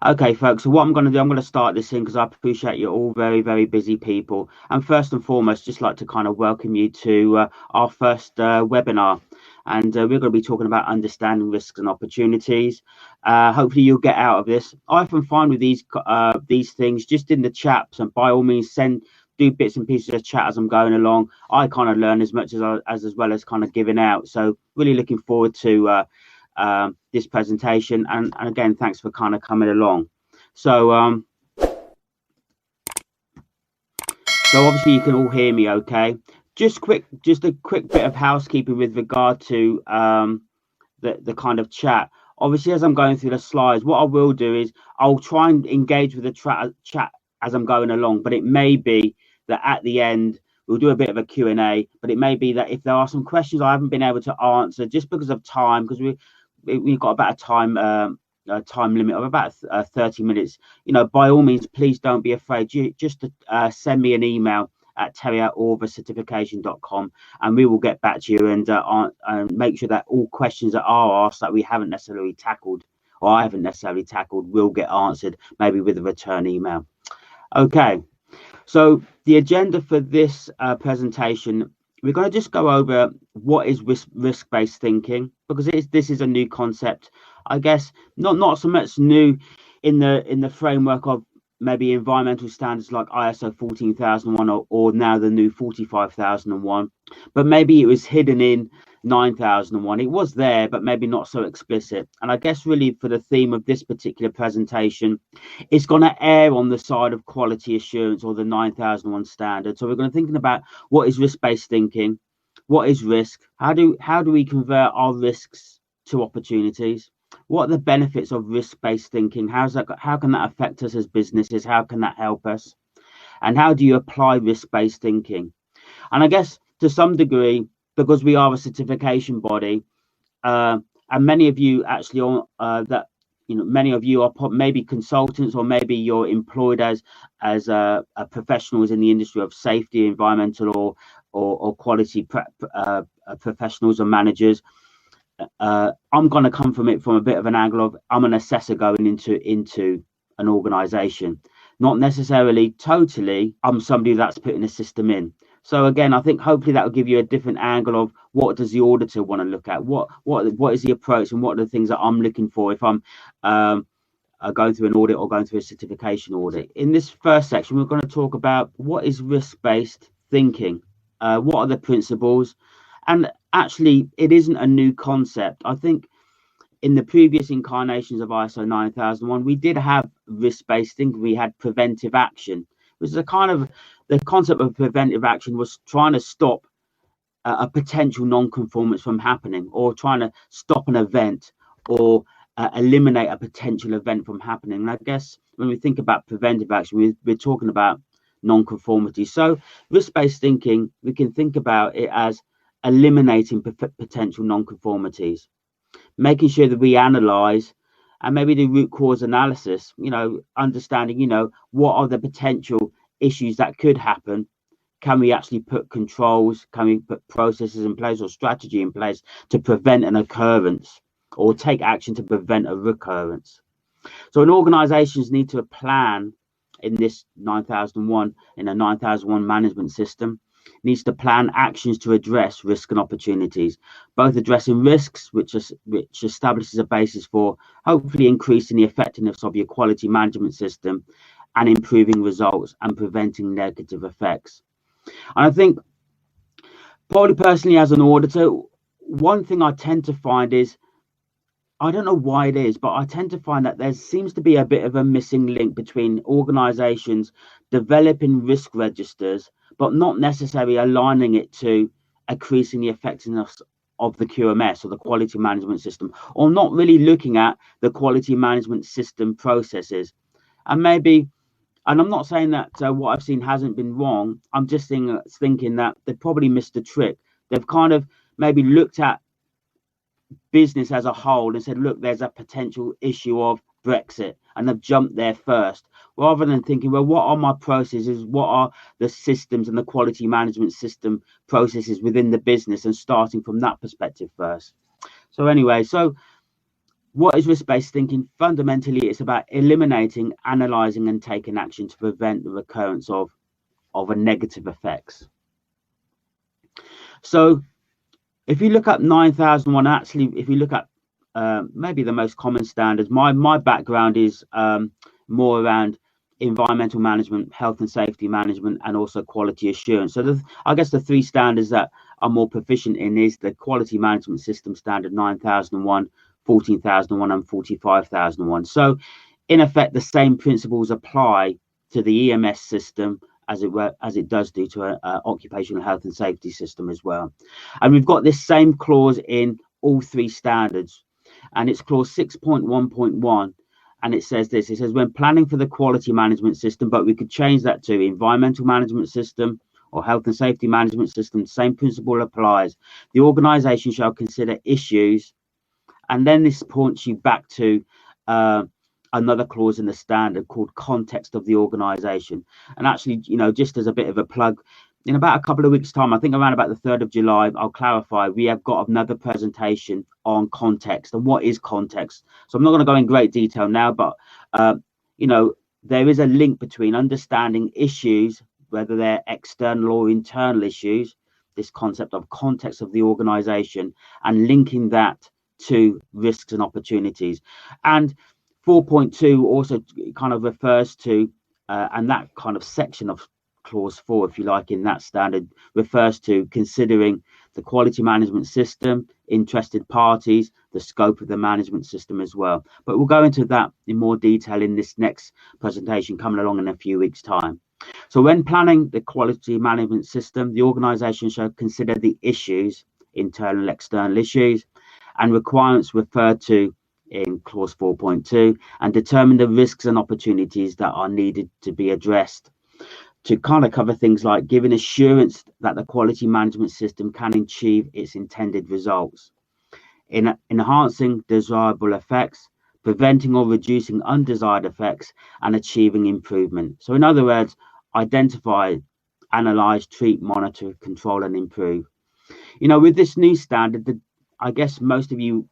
Okay, folks, so what I'm going to do, I'm going to start this in because I appreciate you're all very, very busy people. And first and foremost, just like to kind of welcome you to our first webinar. And we're going to be talking about understanding risks and opportunities. Hopefully you'll get out of this. I often find with these things, just in the chats, and by all means, do bits and pieces of chat as I'm going along. I kind of learn as much as well as kind of giving out. So really looking forward to this presentation, and again, thanks for kind of coming along. So obviously you can all hear me okay. Just a quick bit of housekeeping with regard to the kind of chat. Obviously, as I'm going through the slides, what I will do is I'll try and engage with the chat as I'm going along, but it may be that at the end we'll do a bit of a Q&A, but it may be that if there are some questions I haven't been able to answer just because of time, because we've got about a time limit of about 30 minutes, by all means, please don't be afraid. Just to send me an email at terry@orvacertification.com, and we will get back to you and make sure that all questions that are asked that we haven't necessarily tackled, or I haven't necessarily tackled, will get answered, maybe with a return email. Okay, so the agenda for this presentation, we're going to just go over what is risk-based thinking, because this is a new concept. I guess not so much new in the framework of maybe environmental standards like ISO 14001 or now the new 45001, but maybe it was hidden in 9001. It was there, but maybe not so explicit. And I guess really for the theme of this particular presentation, it's going to err on the side of quality assurance or the 9001 standard. So we're going to thinking about what is risk-based thinking, what is risk, how do we convert our risks to opportunities, what are the benefits of risk-based thinking, how can that affect us as businesses, how can that help us, and how do you apply risk-based thinking. And I guess to some degree, because we are a certification body, and many of you actually many of you are maybe consultants, or maybe you're employed as professionals in the industry of safety, environmental, or quality professionals or managers. I'm going to come from a bit of an angle of I'm an assessor going into an organization, not necessarily totally I'm somebody that's putting a system in. So again, I think hopefully that will give you a different angle of what does the auditor want to look at, what is the approach, and what are the things that I'm looking for if I'm going through an audit or going through a certification audit. In this first section, we're going to talk about what is risk-based thinking, what are the principles, and actually it isn't a new concept. I think in the previous incarnations of ISO 9001, we did have risk-based thinking. We had preventive action, which is a kind of the concept of preventive action was trying to stop a potential non-conformance from happening, or trying to stop an event, or eliminate a potential event from happening. And I guess when we think about preventive action, we're talking about non-conformity. So risk-based thinking, we can think about it as eliminating potential non-conformities, making sure that we analyze and maybe do root cause analysis, understanding, what are the potential issues that could happen. Can we actually put controls? Can we put processes in place or strategy in place to prevent an occurrence, or take action to prevent a recurrence? So organizations need to plan in this 9001, in a 9001 management system, needs to plan actions to address risk and opportunities, both addressing risks, which establishes a basis for hopefully increasing the effectiveness of your quality management system, and improving results and preventing negative effects. And I think probably personally as an auditor, one thing I tend to find is, I don't know why it is, but I tend to find that there seems to be a bit of a missing link between organizations developing risk registers, but not necessarily aligning it to increasing the effectiveness of the QMS, or the quality management system, or not really looking at the quality management system processes. And I'm not saying that what I've seen hasn't been wrong. I'm just thinking that they probably missed the trick. They've kind of maybe looked at business as a whole and said, look, there's a potential issue of Brexit, and they've jumped there first, rather than thinking, well, what are my processes? What are the systems and the quality management system processes within the business, and starting from that perspective first. So anyway, so What is risk-based thinking? Fundamentally, it's about eliminating, analysing and taking action to prevent the recurrence of a negative effects. So if you look at 9001, actually, if you look at maybe the most common standards, my background is more around environmental management, health and safety management, and also quality assurance. So I guess the three standards that I'm more proficient in is the quality management system standard 9001, 14001 and 45001. So in effect, the same principles apply to the EMS system as it does do to a occupational health and safety system as well. And we've got this same clause in all three standards, and it's clause 6.1.1. And it says this, it says when planning for the quality management system, but we could change that to environmental management system or health and safety management system, the same principle applies. The organisation shall consider issues, and then this points you back to another clause in the standard called context of the organisation. And actually, you know, just as a bit of a plug, in about a couple of weeks' time, I think around about the 3rd of July, I'll clarify, we have got another presentation on context and what is context. So I'm not going to go in great detail now, but, you know, there is a link between understanding issues, whether they're external or internal issues, this concept of context of the organisation, and linking that to risks and opportunities. And 4.2 also kind of refers to, and that kind of section of clause 4, if you like, in that standard refers to considering the quality management system, interested parties, the scope of the management system as well. But we'll go into that in more detail in this next presentation coming along in a few weeks' time. So when planning the quality management system, the organisation should consider the issues, internal, external issues, and requirements referred to in clause 4.2, and determine the risks and opportunities that are needed to be addressed, to kind of cover things like giving assurance that the quality management system can achieve its intended results, in enhancing desirable effects, preventing or reducing undesired effects, and achieving improvement. So in other words, identify, analyze, treat, monitor, control, and improve. You know, with this new standard, I guess most of you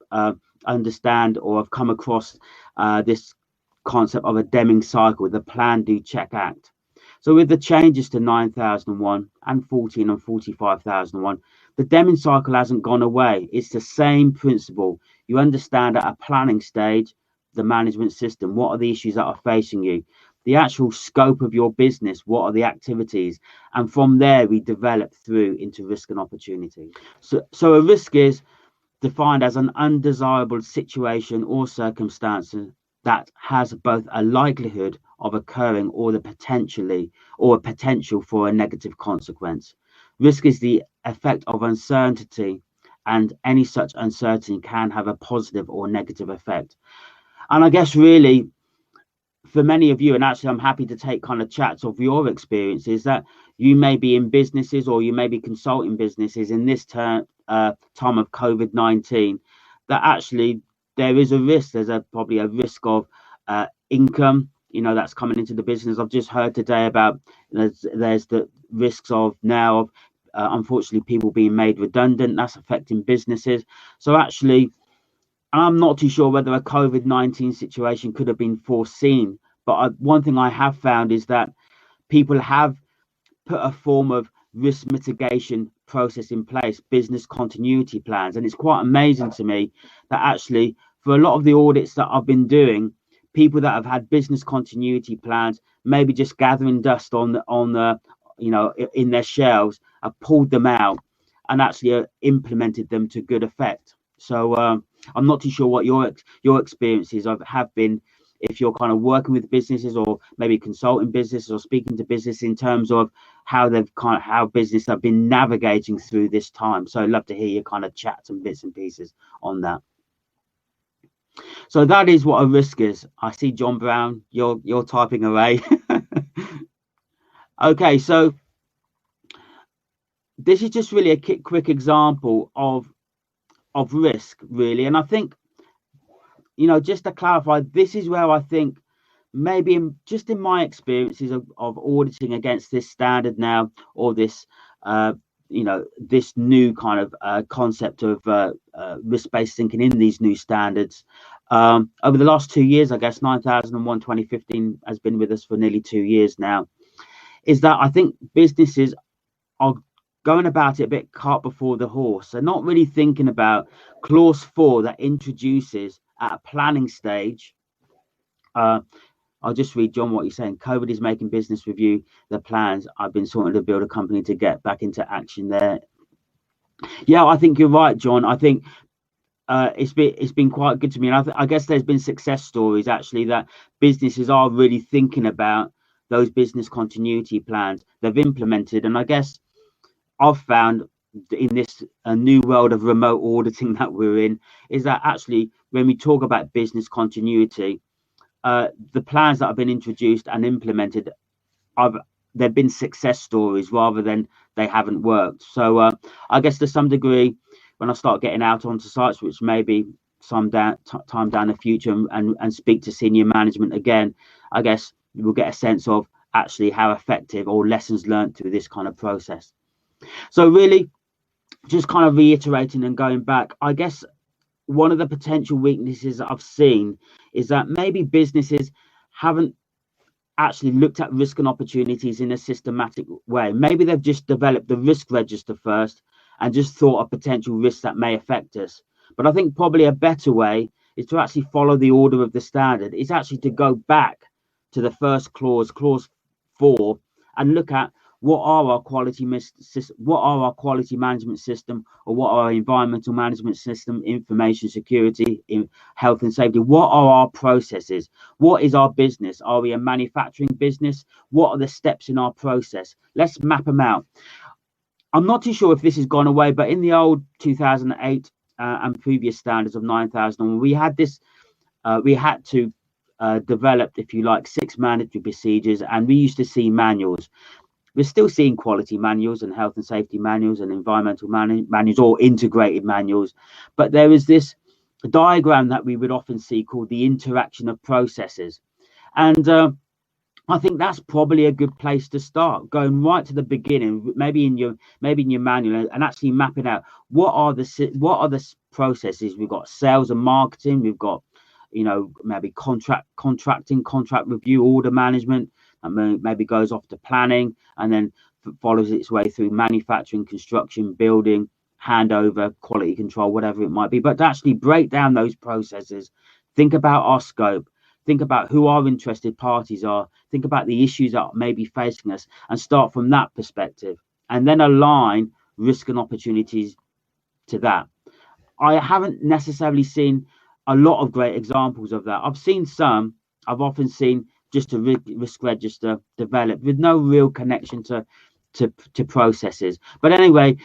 understand or have come across this concept of a Deming cycle, the plan, do, check, act. So with the changes to 9001 and 14 and 45001, the Deming cycle hasn't gone away. It's the same principle. You understand at a planning stage, the management system, what are the issues that are facing you? The actual scope of your business, what are the activities? And from there, we develop through into risk and opportunity. So a risk is defined as an undesirable situation or circumstance that has both a likelihood of occurring or a potential for a negative consequence. Risk is the effect of uncertainty, and any such uncertainty can have a positive or negative effect. And I guess really for many of you, and actually I'm happy to take kind of chats of your experiences, that you may be in businesses or you may be consulting businesses in this time of COVID-19, that actually there is a risk. There's probably a risk of income, you know, that's coming into the business. I've just heard today about there's the risks of now unfortunately people being made redundant. That's affecting businesses. So actually, I'm not too sure whether a COVID-19 situation could have been foreseen, but one thing I have found is that people have put a form of risk mitigation process in place, business continuity plans. And it's quite amazing to me that actually for a lot of the audits that I've been doing, people that have had business continuity plans, maybe just gathering dust on the you know, in their shelves, have pulled them out and actually implemented them to good effect. So I'm not too sure what your experiences have been, if you're kind of working with businesses or maybe consulting businesses or speaking to business in terms of how business have been navigating through this time. So I'd love to hear your kind of chats and bits and pieces on that. So that is what a risk is. I see John Brown, you're typing away. Okay, so this is just really a quick example of risk, really. And I think, you know, just to clarify, this is where I think maybe in my experiences of auditing against this standard now, or this you know, this new kind of concept of risk-based thinking in these new standards, Over the last 2 years, I guess 9001 2015 has been with us for nearly 2 years now, is that I think businesses are going about it a bit cart before the horse. They're not really thinking about clause 4 that introduces at a planning stage. I'll just read John what he's saying. COVID is making business review the plans. I've been sorting to build a company to get back into action there. Yeah, I think you're right, John. I think it's been quite good to me, and I guess there's been success stories actually that businesses are really thinking about those business continuity plans they've implemented. And I guess I've found in this new world of remote auditing that we're in is that actually when we talk about business continuity, the plans that have been introduced and implemented, they've been success stories rather than they haven't worked. So I guess to some degree, when I start getting out onto sites, which maybe some time down the future, and speak to senior management again, I guess we'll get a sense of actually how effective or lessons learned through this kind of process. So really, just kind of reiterating and going back, I guess one of the potential weaknesses that I've seen is that maybe businesses haven't actually looked at risk and opportunities in a systematic way. Maybe they've just developed the risk register first and just thought of potential risks that may affect us. But I think probably a better way is to actually follow the order of the standard. It's actually to go back to the first clause 4, and look at what are our quality management system, or what are our environmental management system, information security, in health and safety. What are our processes? What is our business? Are we a manufacturing business? What are the steps in our process? Let's map them out. I'm not too sure if this has gone away, but in the old 2008 and previous standards of 9000, we had this. We had to develop, if you like, 6 mandatory procedures, and we used to see manuals. We're still seeing quality manuals and health and safety manuals and environmental manuals, or integrated manuals. But there is this diagram that we would often see called the interaction of processes. And I think that's probably a good place to start, going right to the beginning, maybe in your manual, and actually mapping out what are the processes. We've got sales and marketing, we've got, maybe contracting, contract review, order management, and maybe goes off to planning, and then follows its way through manufacturing, construction, building, handover, quality control, whatever it might be. But to actually break down those processes, think about our scope, think about who our interested parties are, think about the issues that may be facing us, and start from that perspective, and then align risk and opportunities to that. I haven't necessarily seen a lot of great examples of that. I've seen some. I've often seen just a risk register developed with no real connection to processes. But anyway,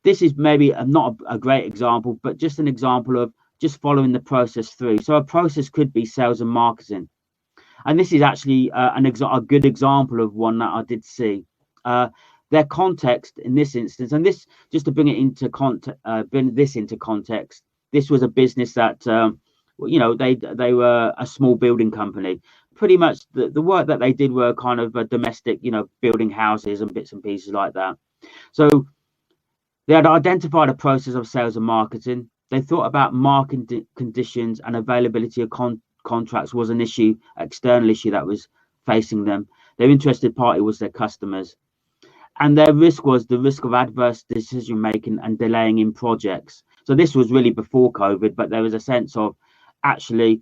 this is maybe not a great example, but just an example of just following the process through. So a process could be sales and marketing, and this is actually a good example of one that I did see. Their context in this instance, and this, just to bring it into context, this was a business that they were a small building company. Pretty much the work that they did were kind of a domestic, building houses and bits and pieces like that. So they had identified a process of sales and marketing. They thought about market conditions and availability of contracts was an issue, external issue that was facing them. Their interested party was their customers. And their risk was the risk of adverse decision making and delaying in projects. So this was really before COVID, but there was a sense of actually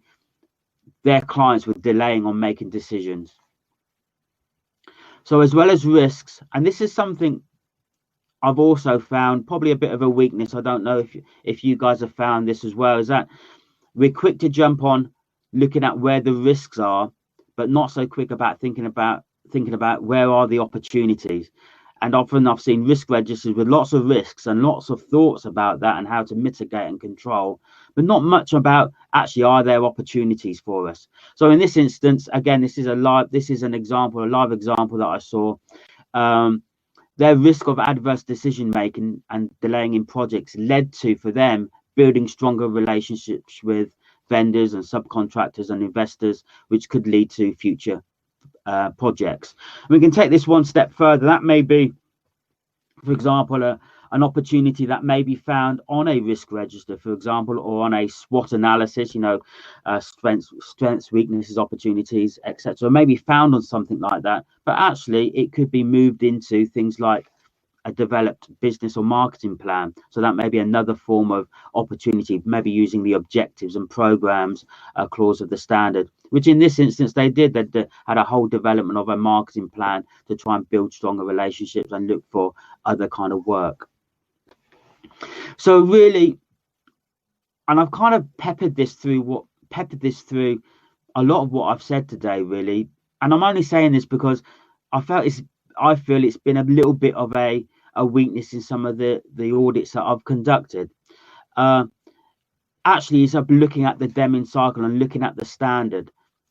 their clients were delaying on making decisions. So as well as risks, and this is something I've also found probably a bit of a weakness. I don't know if you guys have found this as well, is that we're quick to jump on looking at where the risks are, but not so quick about thinking about where are the opportunities. And often I've seen risk registers with lots of risks and lots of thoughts about that and how to mitigate and control, but not much about actually are there opportunities for us. So in this instance, again, this is a live example that I saw. Their risk of adverse decision making and delaying in projects led to, for them, building stronger relationships with vendors and subcontractors and investors, which could lead to future projects. We can take this one step further. That may be, for example, an opportunity that may be found on a risk register, for example, or on a SWOT analysis, strengths, weaknesses, opportunities, etc., may be found on something like that. But actually, it could be moved into things like a developed business or marketing plan. So that may be another form of opportunity, maybe using the objectives and programs clause of the standard, which in this instance they did. They had a whole development of a marketing plan to try and build stronger relationships and look for other kind of work. So really, and I've kind of peppered this through a lot of what I've said today, really. And I'm only saying this because I feel it's been a little bit of a weakness in some of the audits that I've conducted. Actually, is looking at the Deming cycle and looking at the standard.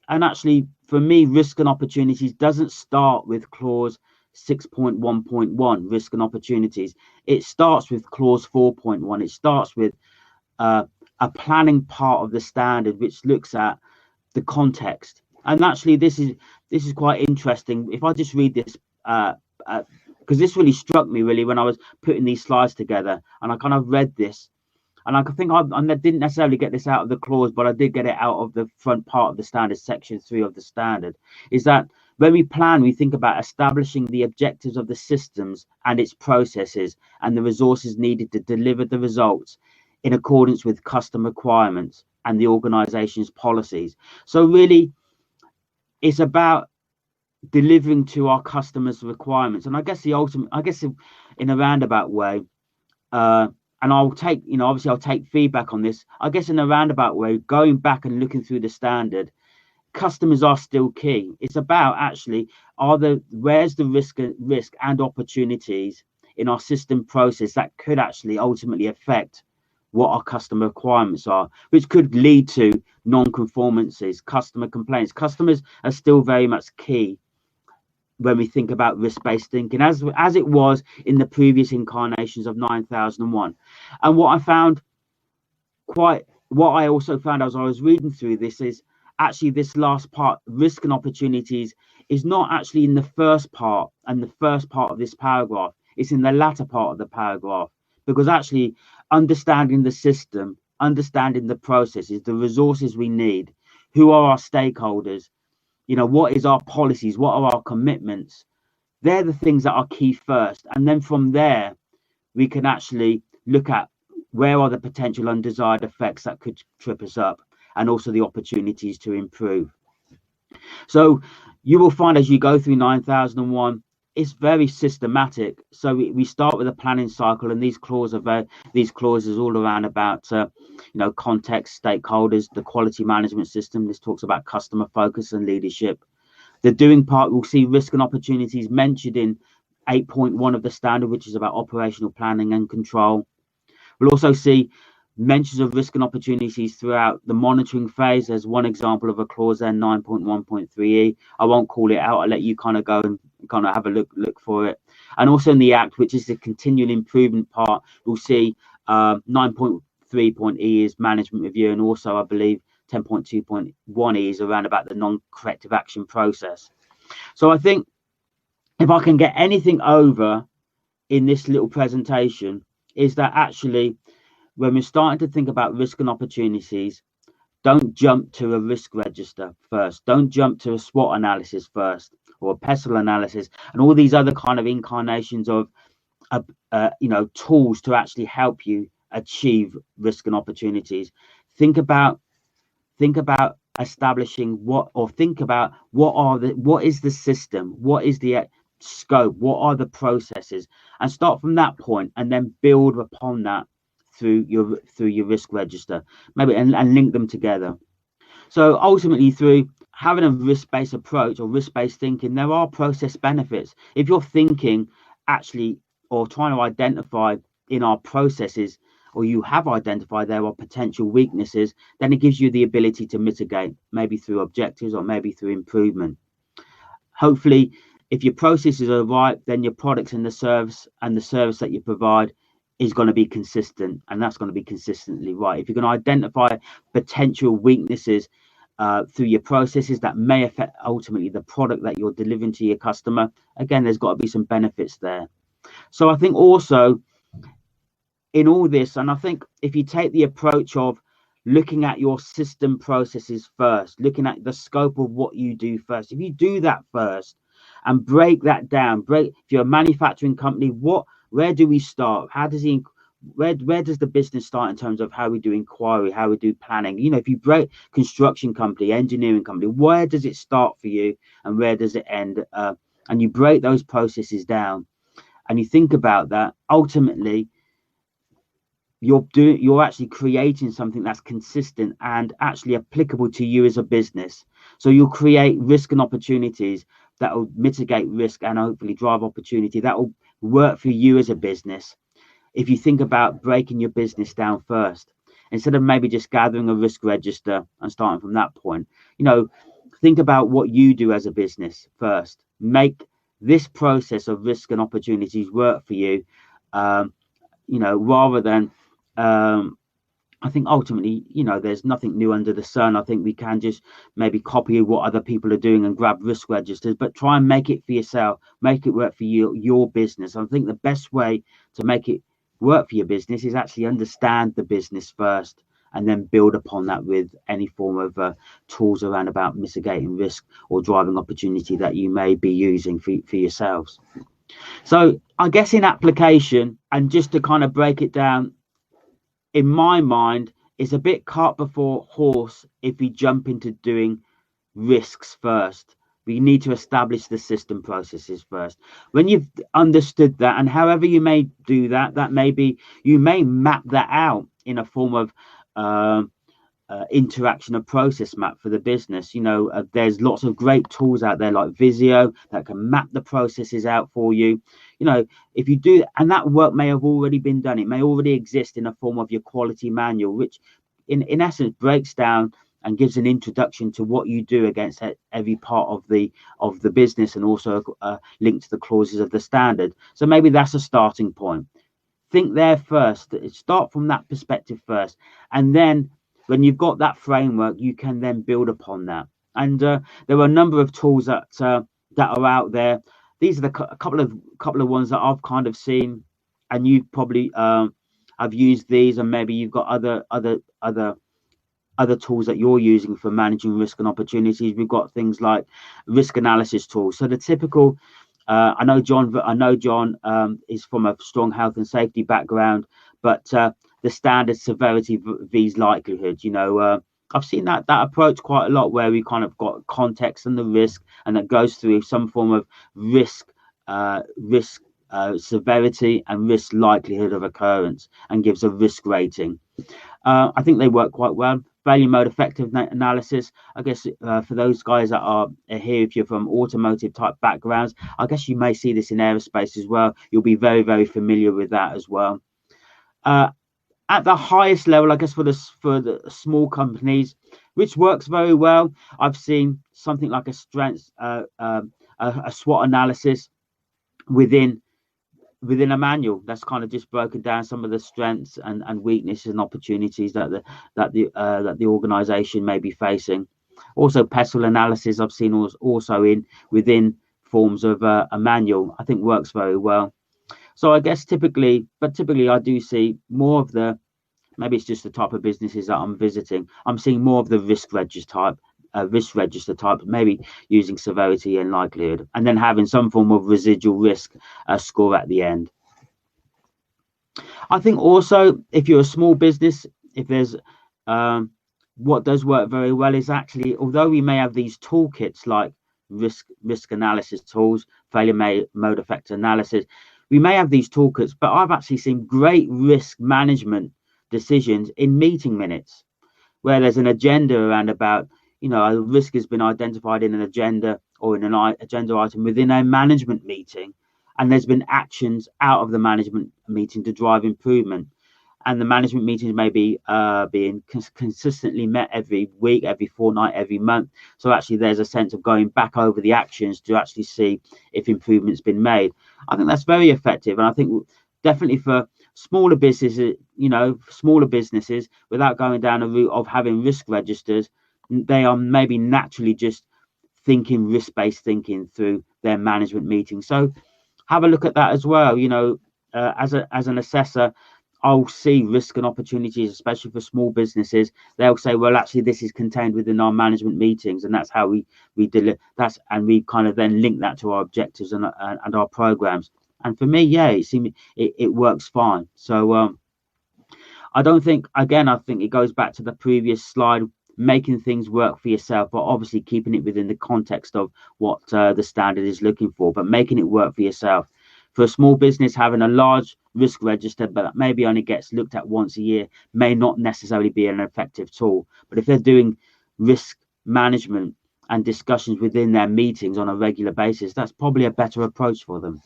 And actually, for me, risk and opportunities doesn't start with clause 6.1.1, risk and opportunities. It starts with clause 4.1. It starts with a planning part of the standard, which looks at the context. And actually, this is quite interesting. If I just read this, because this really struck me really when I was putting these slides together, and I kind of read this, and I think I didn't necessarily get this out of the clause, but I did get it out of the front part of the standard, section 3 of the standard, is that when we plan, we think about establishing the objectives of the systems and its processes and the resources needed to deliver the results in accordance with customer requirements and the organization's policies. So really, it's about delivering to our customers' requirements. And I guess in a roundabout way, and I'll take, obviously I'll take feedback on this. I guess in a roundabout way, going back and looking through the standard, customers are still key. It's about actually, where's the risk and opportunities in our system process that could actually ultimately affect what our customer requirements are, which could lead to non-conformances, customer complaints. Customers are still very much key when we think about risk-based thinking, as it was in the previous incarnations of 9001. And what I also found as I was reading through this is actually this last part, risk and opportunities, is not actually in the first part and the first part of this paragraph. It's in the latter part of the paragraph, because actually understanding the system, understanding the processes, the resources we need, who are our stakeholders, what is our policies, what are our commitments, they're the things that are key first. And then from there, we can actually look at where are the potential undesired effects that could trip us up, and also the opportunities to improve. So you will find as you go through 9001, it's very systematic. So we start with a planning cycle, and these clauses all around about context, stakeholders, the quality management system. This talks about customer focus and leadership. The doing part, we'll see risk and opportunities mentioned in 8.1 of the standard, which is about operational planning and control. We'll also see mentions of risk and opportunities throughout the monitoring phase. There's one example of a clause there, 9.1.3e. I won't call it out. I'll let you kind of go and kind of have a look for it. And also in the Act, which is the continual improvement part, we'll see 9.3.e is management review, and also I believe 10.2.1e is around about the non-corrective action process. So I think if I can get anything over in this little presentation, is that actually when we're starting to think about risk and opportunities, don't jump to a risk register first. Don't jump to a SWOT analysis first, or a PESTLE analysis, and all these other kind of incarnations of tools to actually help you achieve risk and opportunities. Think about establishing what is the system, what is the scope, what are the processes, and start from that point, and then build upon that through your risk register, maybe, and link them together. So ultimately, through having a risk-based approach or risk-based thinking, there are process benefits. If you're thinking actually, or trying to identify in our processes, or you have identified there are potential weaknesses, then it gives you the ability to mitigate, maybe through objectives or maybe through improvement. Hopefully, if your processes are right, then your products and the service that you provide is going to be consistent, and that's going to be consistently right. If you're going to identify potential weaknesses through your processes that may affect ultimately the product that you're delivering to your customer, again, there's got to be some benefits there. So I think also in all this, and I think if you take the approach of looking at your system processes first, looking at the scope of what you do first, if you do that first and break that down, if you're a manufacturing company, where do we start? How does where does the business start in terms of how we do inquiry, how we do planning? If you break construction company, engineering company, where does it start for you and where does it end? And you break those processes down and you think about that, ultimately you're actually creating something that's consistent and actually applicable to you as a business. So you'll create risk and opportunities that will mitigate risk and hopefully drive opportunity that will work for you as a business. If you think about breaking your business down first, instead of maybe just gathering a risk register and starting from that point, think about what you do as a business first. Make this process of risk and opportunities work for you, rather than I think ultimately, there's nothing new under the sun. I think we can just maybe copy what other people are doing and grab risk registers, but try and make it for yourself, make it work for you, your business. I think the best way to make it work for your business is actually understand the business first and then build upon that with any form of tools around about mitigating risk or driving opportunity that you may be using for yourselves. So I guess in application, and just to kind of break it down, in my mind, it's a bit cart before horse if we jump into doing risks first. We need to establish the system processes first. When you've understood that, and however you may do that, you may map that out in a form of interaction and process map for the business. There's lots of great tools out there like Visio that can map the processes out for you. If you do, and that work may have already been done, it may already exist in a form of your quality manual, which in essence breaks down and gives an introduction to what you do against every part of the business, and also linked to the clauses of the standard. So maybe that's a starting point. Think there first, start from that perspective first, and then when you've got that framework, you can then build upon that. And there are a number of tools that are out there. These are a couple of ones that I've kind of seen, and you probably have used these, and maybe you've got other tools that you're using for managing risk and opportunities. We've got things like risk analysis tools. So the typical, I know John is from a strong health and safety background, but the standard severity vs likelihood. I've seen that approach quite a lot, where we kind of got context and the risk, and that goes through some form of risk severity and risk likelihood of occurrence, and gives a risk rating. I think they work quite well. Value mode effective analysis, I guess, for those guys that are here, if you're from automotive type backgrounds, I guess you may see this in aerospace as well. You'll be very, very familiar with that as well. At the highest level, I guess, for the small companies, which works very well, I've seen something like a strengths, a SWOT analysis within a manual that's kind of just broken down some of the strengths and weaknesses and opportunities that the organization may be facing. Also, pestle analysis I've seen also within forms of a manual, I think works very well. So I guess typically I do see more of maybe it's just the type of businesses that I'm visiting. I'm seeing more of the risk register type, maybe using severity and likelihood, and then having some form of residual risk score at the end. I think also, if you're a small business, if there's what does work very well is actually, although we may have these toolkits like risk analysis tools, failure mode effect analysis, we may have these toolkits, but I've actually seen great risk management decisions in meeting minutes, where there's an agenda around about, a risk has been identified in an agenda or in an agenda item within a management meeting, and there's been actions out of the management meeting to drive improvement. And the management meetings may be being consistently met every week, every fortnight, every month. So actually there's a sense of going back over the actions to actually see if improvement's been made. I think that's very effective. And I think definitely for smaller businesses, without going down a route of having risk registers, they are maybe naturally just thinking risk-based thinking through their management meeting. So have a look at that as well. As an assessor, I'll see risk and opportunities, especially for small businesses. They'll say, well, actually, this is contained within our management meetings, and that's how we deliver. And we kind of then link that to our objectives and our programs. And for me, yeah, it works fine. So I don't think, again, I think it goes back to the previous slide, making things work for yourself, but obviously keeping it within the context of what the standard is looking for, but making it work for yourself. For a small business, having a large risk register, but that maybe only gets looked at once a year, may not necessarily be an effective tool. But if they're doing risk management and discussions within their meetings on a regular basis, that's probably a better approach for them.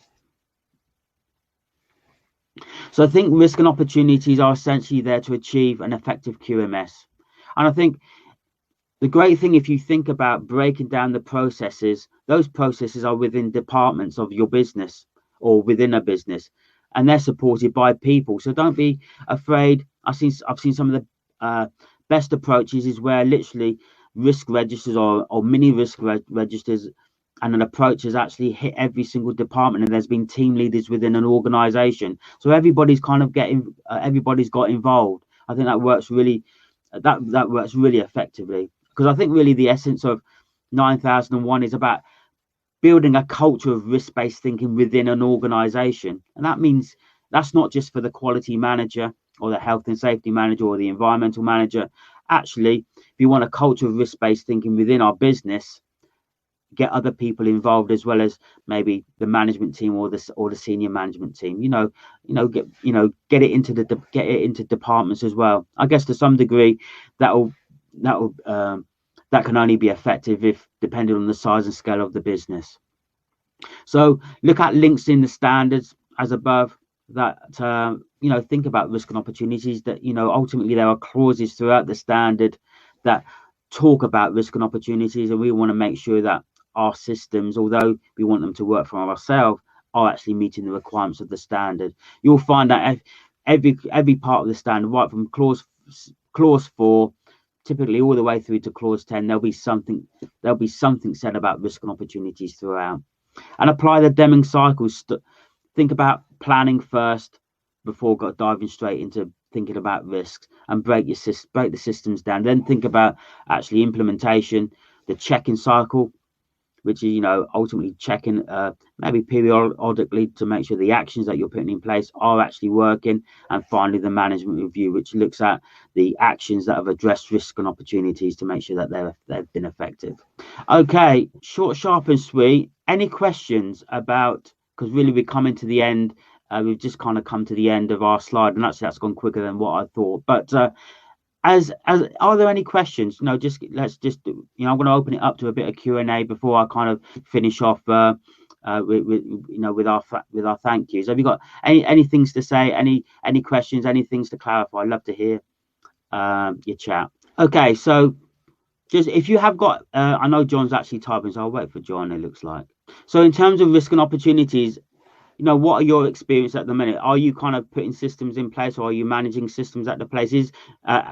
So I think risk and opportunities are essentially there to achieve an effective QMS. And I think the great thing, if you think about breaking down the processes, those processes are within departments of your business or within a business, and they're supported by people. So don't be afraid. I've seen some of the best approaches is where literally risk registers or mini risk registers and an approach has actually hit every single department, and there's been team leaders within an organization. So everybody's kind of everybody's got involved. I think that works really, that works really effectively, because I think really the essence of 9001 is about building a culture of risk-based thinking within an organization. And that means that's not just for the quality manager or the health and safety manager or the environmental manager. Actually, if you want a culture of risk-based thinking within our business, get other people involved, as well as maybe the management team or the senior management team. Get it into departments as well. I guess to some degree that can only be effective if depending on the size and scale of the business. So look at links in the standards as above that think about risk and opportunities, that ultimately there are clauses throughout the standard that talk about risk and opportunities, and we want to make sure that our systems, although we want them to work for ourselves, are actually meeting the requirements of the standard. You'll find that every part of the standard, right from clause 4 typically all the way through to clause 10, there'll be something said about risk and opportunities throughout. And apply the Deming cycles. Think about planning first before diving straight into thinking about risks, and break the systems down. Then think about actually implementation, the checking cycle, which is ultimately checking maybe periodically to make sure the actions that you're putting in place are actually working. And finally, the management review, which looks at the actions that have addressed risk and opportunities to make sure that they've been effective. Okay, short, sharp and sweet. Any questions about, because really we're coming to the end, we've just kind of come to the end of our slide, and actually that's gone quicker than what I thought. But are there any questions? No, let's just I'm going to open it up to a bit of Q&A before I kind of finish off with our thank yous. Have you got any things to say? Any questions? Any things to clarify? I'd love to hear your chat. Okay, so just if you have got, I know John's actually typing, so I'll wait for John. It looks like. So in terms of risk and opportunities, what are your experience at the minute? Are you kind of putting systems in place, or are you managing systems at the places?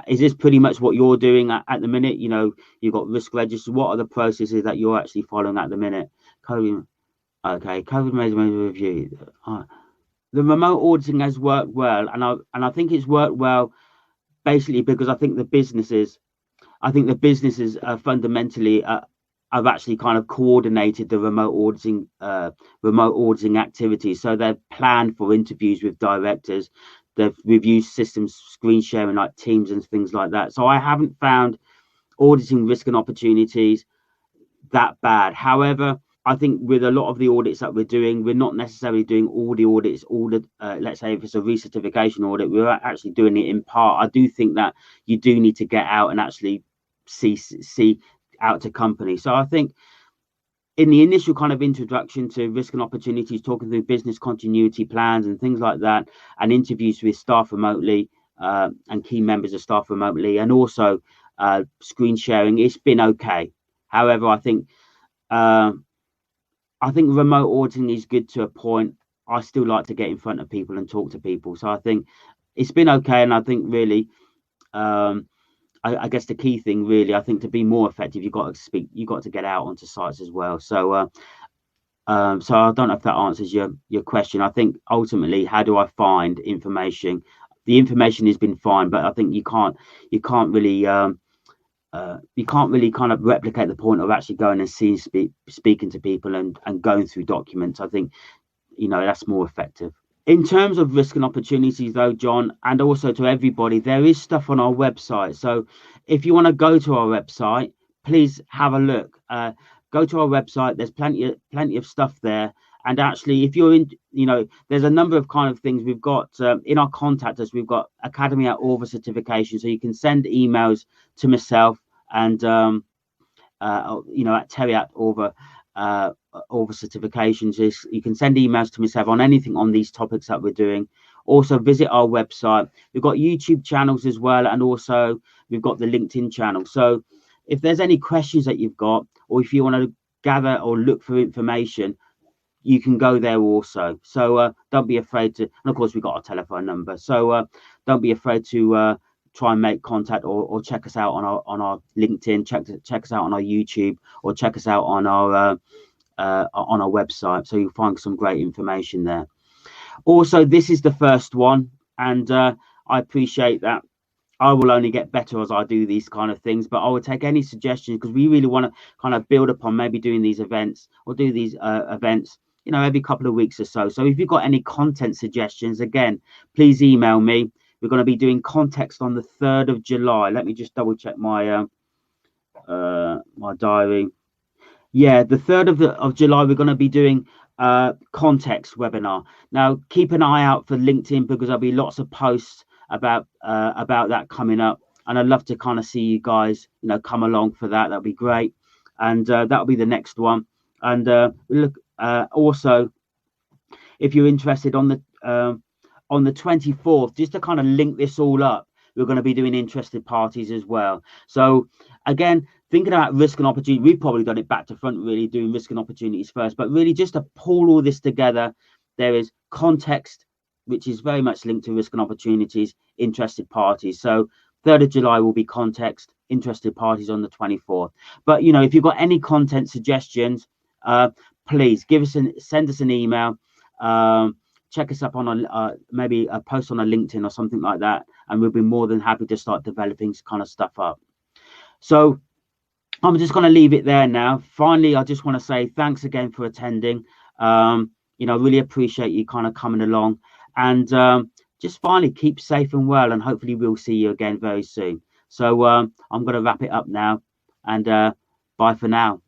Is this pretty much what you're doing at the minute? You've got risk registers. What are the processes that you're actually following at the minute? COVID major review. The remote auditing has worked well, and I think it's worked well basically because I think the businesses fundamentally have actually kind of coordinated the remote auditing activities. So they've planned for interviews with directors, they've reviewed systems, screen sharing like Teams and things like that. So I haven't found auditing risk and opportunities that bad. However, I think with a lot of the audits that we're doing, we're not necessarily doing all the audits, let's say if it's a recertification audit, we're actually doing it in part. I do think that you do need to get out and actually see out to companies. So I think in the initial kind of introduction to risk and opportunities, talking through business continuity plans and things like that, and interviews with staff remotely and key members of staff remotely, and also screen sharing, it's been okay. However, I think remote auditing is good to a point. I still like to get in front of people and talk to people. So I think it's been okay. And I think really, I guess the key thing really, I think to be more effective, you've got to get out onto sites as well. So so I don't know if that answers your question. I think ultimately, how do I find information? the information has been fine, but I think you can't really kind of replicate the point of actually going and seeing, speaking to people and going through documents. I think, you know, that's more effective. In terms of risk and opportunities, though, John, and also to everybody, there is stuff on our website. So if you want to go to our website, please have a look. Go to our website. There's plenty of stuff there. And actually, if you're in, you know, there's a number of kind of things we've got in our contact us. We've got Academy at Orva certification, so you can send emails to myself and you know, at Terry at Orva. All the certifications. Is you can send emails to myself on anything on these topics that we're doing. Also visit our website. We've got YouTube channels as well, and also we've got the LinkedIn channel. So if there's any questions that you've got, or if you want to gather or look for information, you can go there also. So don't be afraid to, and of course we've got our telephone number, so don't be afraid to try and make contact, or check us out on our LinkedIn, check us out on our YouTube, or check us out on our website. So you'll find some great information there. Also, this is the first one, and I appreciate that. I will only get better as I do these kind of things, but I will take any suggestions, because we really want to kind of build upon maybe doing these events, or do these events, you know, every couple of weeks or so. So if you've got any content suggestions, again, please email me. We're going to be doing context on the 3rd of July. Let me just double check my my diary. Yeah, the 3rd of July, we're going to be doing context webinar. Now, keep an eye out for LinkedIn, because there'll be lots of posts about that coming up. And I'd love to kind of see you guys, you know, come along for that. That'd be great. And that'll be the next one. And look, also, if you're interested, on the 24th, just to kind of link this all up, we're going to be doing interested parties as well. So again, thinking about risk and opportunity, we've probably done it back to front, really doing risk and opportunities first, but really just to pull all this together, there is context, which is very much linked to risk and opportunities, interested parties. So 3rd of July will be context, interested parties on the 24th. But, you know, if you've got any content suggestions, please send us an email. Check us up on maybe a post on a LinkedIn or something like that, and we'll be more than happy to start developing kind of stuff up. So I'm just going to leave it there now. Finally, I just want to say thanks again for attending. You know, really appreciate you kind of coming along, and just finally keep safe and well, and hopefully we'll see you again very soon. So I'm going to wrap it up now, and bye for now.